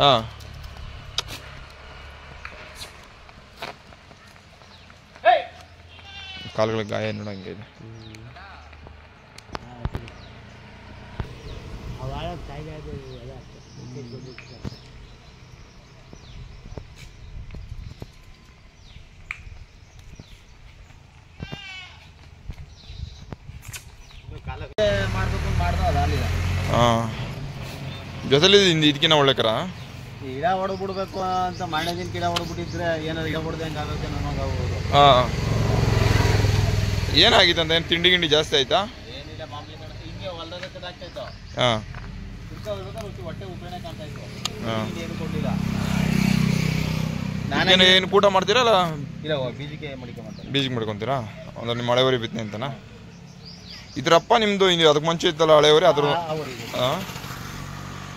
ಹಾಂ ಕಾಲುಗಳಿಗೆ ಗಾಯ ನೋಡಂಗೆ ಇದೆ. ಹಾಂ ಜೊತೆಲಿ ಇದಕ್ಕಿನ್ನ ಒಳ್ಳೆ ಕರ ಗಿಡ ಹೊಡೆದ್ಬಿಡ್ಬೇಕು ಅಂತ ಮಾಡಿದಿನ ಗಿಡ ಹೊಡೆದ್ಬಿಟ್ಟಿದ್ರೆ ಏನಾದ್ರು ಗಿಡ ಹೊಡೆದ ಹೆಂಗೆ ಆಗುತ್ತೆ ನಮಗೆ. ಹಾಂ ಏನಾಗಿತ್ತು ಅಂತ ಏನು ತಿಂಡಿ ಗಿಂಡಿ ಜಾಸ್ತಿ ಆಯ್ತಾ? ಏನಿಲ್ಲ ಮಾಮೂಲಿ ಕಾಣುತ್ತೆ, ಹಿಂಗೆ ಹೊಲದಾಗ ಕದಾಗ್ತಾಯಿತ್ತು. ಹಾಂ ಹೊಟ್ಟೆ ಉಪಯೋಗ ಕಾಣ್ತಾ ಇತ್ತು. ಹಾಂ ಏನು ಕೊಟ್ಟಿಲ್ಲ. ನಾನು ಏನು ಊಟ ಮಾಡ್ತೀರಲ್ಲ? ಇಲ್ಲ ಬೀಜಕ್ಕೆ ಮಾಡ್ಕೊಂತಾರೆ. ಬೀಜಿಗೆ ಮಾಡ್ಕೊತೀರಾ? ಅಂದ್ರೆ ನಿಮ್ಮ ಹಳೆವರಿ ಬಿತ್ತನೆ ಅಂತನಾ? ಇದ್ರಪ್ಪ ನಿಮ್ಮದು ಅದಕ್ಕೆ ಮುಂಚೆ ಇತ್ತಲ್ಲ ಹಳೆವರಿ ಅದ್ರ? ಹಾಂ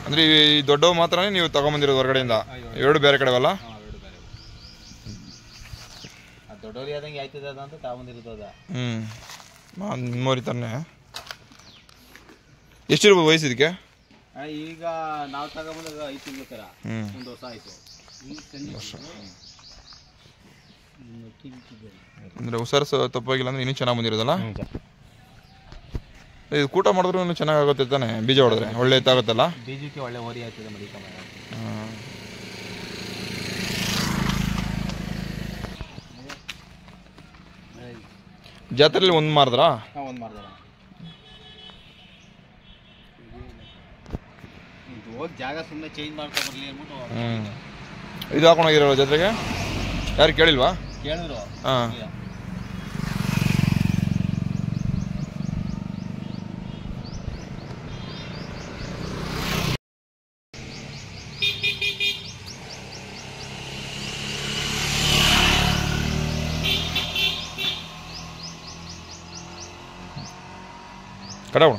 ಅಂದರೆ ಈ ದೊಡ್ಡವು ಮಾತ್ರನೇ ನೀವು ತಗೊಂಬಂದಿರೋದು ಹೊರಗಡೆಯಿಂದ? ಎರಡು ಬೇರೆ ಕಡೆವಲ್ಲ? ದೊಡ್ಡವ್ರು ಯಾವ್ದಂಗೆ ಆಯ್ತದ ಅಂತ ತಗೊಂಡಿರ್ತದ. ನಿಮ್ಮವ್ರಿ ತಾನೆ. ಎಷ್ಟಿರ್ಬೋದು ವಯಸ್ಸು ಇದಕ್ಕೆ? ಈಗ ನಾವು ತಗೊಂಬಂದಾಗ 5 ತಿಂಗಳು ಕರ, 1 ವರ್ಷ ಆಯ್ತು. ಅಂದರೆ ಹುಷಾರು ತಪ್ಪಾಗಿಲ್ಲ ಅಂದರೆ ಇನ್ನೂ ಚೆನ್ನಾಗಿ ಬಂದಿರೋದಲ್ಲ? ಇದು ಕೂಟ ಮಾಡಿದ್ರು ಇನ್ನೂ ಚೆನ್ನಾಗಾಗುತ್ತೆ ತಾನೆ? ಬೀಜ ಹೊಡೆದ್ರೆ ಒಳ್ಳೆ ಎತ್ತಾಗುತ್ತಲ್ಲ? ಬೀಜಕ್ಕೆ ಒಳ್ಳೆ ಓರಿ ಆಯ್ತದೆ ಮಡಿಕ. ಜಾತ್ರೆಯಲ್ಲಿ ಒಂದು ಮಾರಿದ್ರಾ? ಒಂದು ಮಾರ್ದಣ. ಇದು ಹೋಗಿ ಜಾಗ ಸುಮ್ಮನೆ ಚೇಂಜ್ ಮಾಡ್ಕೊ ಬರಲಿ ಅಂದ್ಬಿಟ್ಟು. ಇದು ಹಾಕೊಂಡೋಗಿರೋ ಜಾತ್ರೆಗೆ ಯಾರು ಕೇಳಿಲ್ವಾ? ಕೇಳಿದ್ರು. ಹಾಂ ಕಡಾವಣ